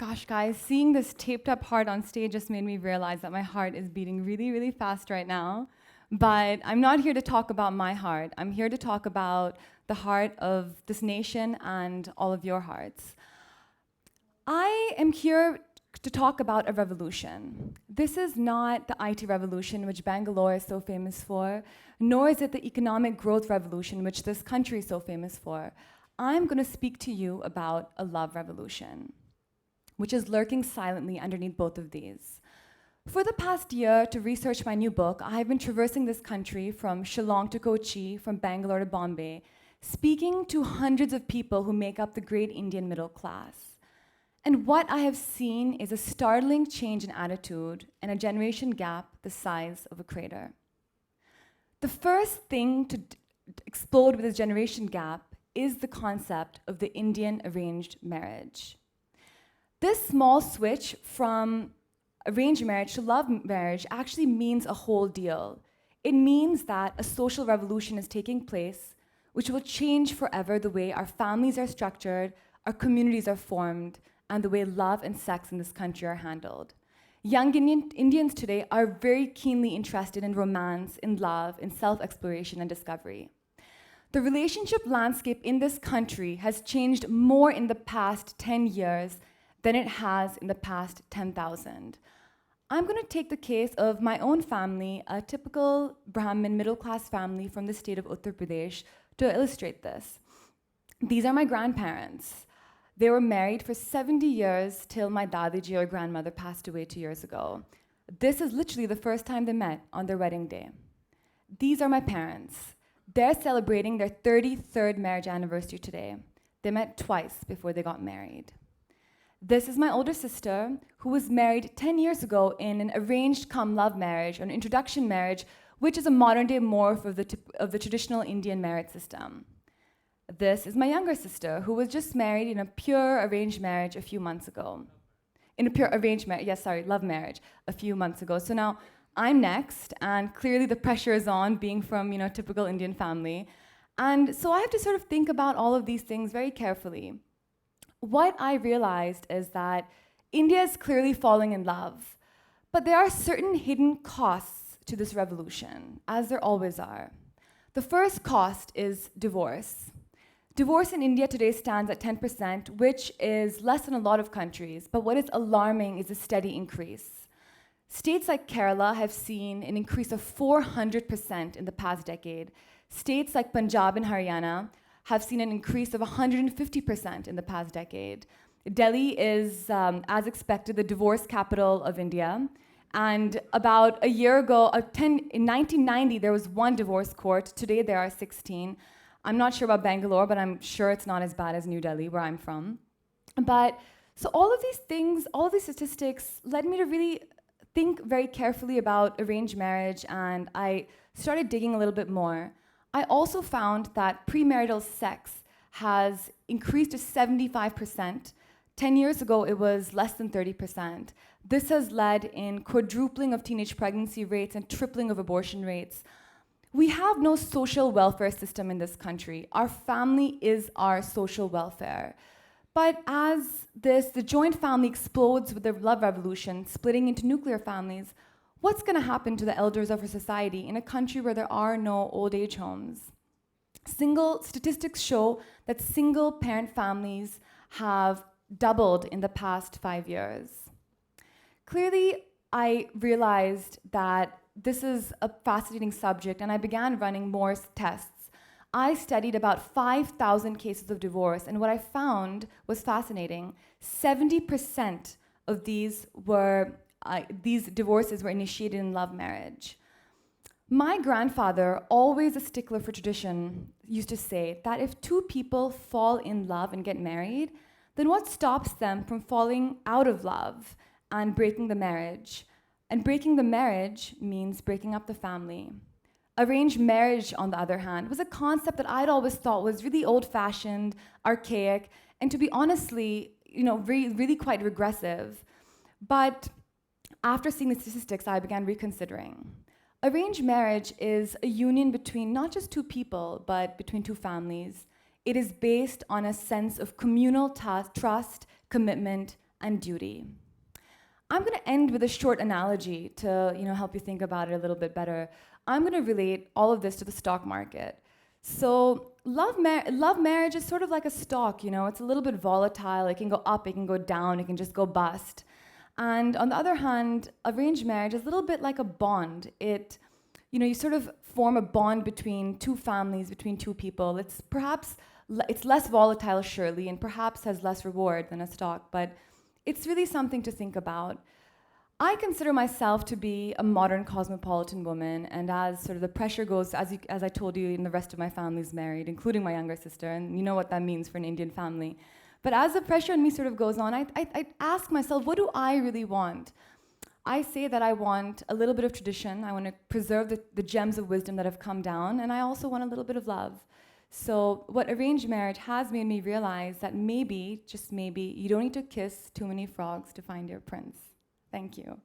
Gosh, guys, seeing this taped up heart on stage just made me realize that my heart is beating really, really fast right now. But I'm not here to talk about my heart. I'm here to talk about the heart of this nation and all of your hearts. I am here to talk about a revolution. This is not the IT revolution, which Bangalore is so famous for, nor is it the economic growth revolution, which this country is so famous for. I'm going to speak to you about a love revolution, which is lurking silently underneath both of these. For the past year, to research my new book, I have been traversing this country from Shillong to Kochi, from Bangalore to Bombay, speaking to hundreds of people who make up the great Indian middle class. And what I have seen is a startling change in attitude and a generation gap the size of a crater. The first thing to explode with this generation gap is the concept of the Indian arranged marriage. This small switch from arranged marriage to love marriage actually means a whole deal. It means that a social revolution is taking place, which will change forever the way our families are structured, our communities are formed, and the way love and sex in this country are handled. Young Indians today are very keenly interested in romance, in love, in self-exploration and discovery. The relationship landscape in this country has changed more in the past 10 years than it has in the past 10,000. I'm going to take the case of my own family, a typical Brahmin middle-class family from the state of Uttar Pradesh, to illustrate this. These are my grandparents. They were married for 70 years till my dadiji or grandmother passed away 2 years ago. This is literally the first time they met on their wedding day. These are my parents. They're celebrating their 33rd marriage anniversary today. They met twice before they got married. This is my older sister, who was married 10 years ago in an arranged cum love marriage, or an introduction marriage, which is a modern-day morph of the traditional Indian marriage system. This is my younger sister, who was just married in a pure arranged marriage a few months ago. In a pure arranged marriage, love marriage, a few months ago. So now I'm next, and clearly the pressure is on, being from, a typical Indian family. And so I have to sort of think about all of these things very carefully. What I realized is that India is clearly falling in love, but there are certain hidden costs to this revolution, as there always are. The first cost is divorce. Divorce in India today stands at 10%, which is less than a lot of countries, but what is alarming is a steady increase. States like Kerala have seen an increase of 400% in the past decade. States like Punjab and Haryana have seen an increase of 150% in the past decade. Delhi is, as expected, the divorce capital of India. And about a year ago, in 1990, there was one divorce court. Today, there are 16. I'm not sure about Bangalore, but I'm sure it's not as bad as New Delhi, where I'm from. But so all of these things, all of these statistics led me to really think very carefully about arranged marriage, and I started digging a little bit more. I also found that premarital sex has increased to 75%. 10 years ago, it was less than 30%. This has led in quadrupling of teenage pregnancy rates and tripling of abortion rates. We have no social welfare system in this country. Our family is our social welfare. But as the joint family explodes with the love revolution, splitting into nuclear families, what's going to happen to the elders of our society in a country where there are no old age homes? Statistics show that single parent families have doubled in the past 5 years. Clearly, I realized that this is a fascinating subject, and I began running more tests. I studied about 5,000 cases of divorce, and what I found was fascinating. 70% of these divorces were initiated in love marriage. My grandfather, always a stickler for tradition, used to say that if two people fall in love and get married, then what stops them from falling out of love and breaking the marriage? And breaking the marriage means breaking up the family. Arranged marriage, on the other hand, was a concept that I'd always thought was really old-fashioned, archaic, and to be honestly, really quite regressive. But after seeing the statistics, I began reconsidering. Arranged marriage is a union between not just two people, but between two families. It is based on a sense of communal trust, commitment, and duty. I'm going to end with a short analogy to help you think about it a little bit better. I'm going to relate all of this to the stock market. So love marriage is sort of like a stock, it's a little bit volatile. It can go up, it can go down, it can just go bust. And on the other hand, arranged marriage is a little bit like a bond. You sort of form a bond between two families, between two people. It's less volatile, surely, and perhaps has less reward than a stock, but it's really something to think about. I consider myself to be a modern cosmopolitan woman, and as sort of the pressure goes, as I told you, and the rest of my family is married, including my younger sister, and you know what that means for an Indian family. But as the pressure on me sort of goes on, I ask myself, what do I really want? I say that I want a little bit of tradition. I want to preserve the gems of wisdom that have come down, and I also want a little bit of love. So what arranged marriage has made me realize that maybe, just maybe, you don't need to kiss too many frogs to find your prince. Thank you.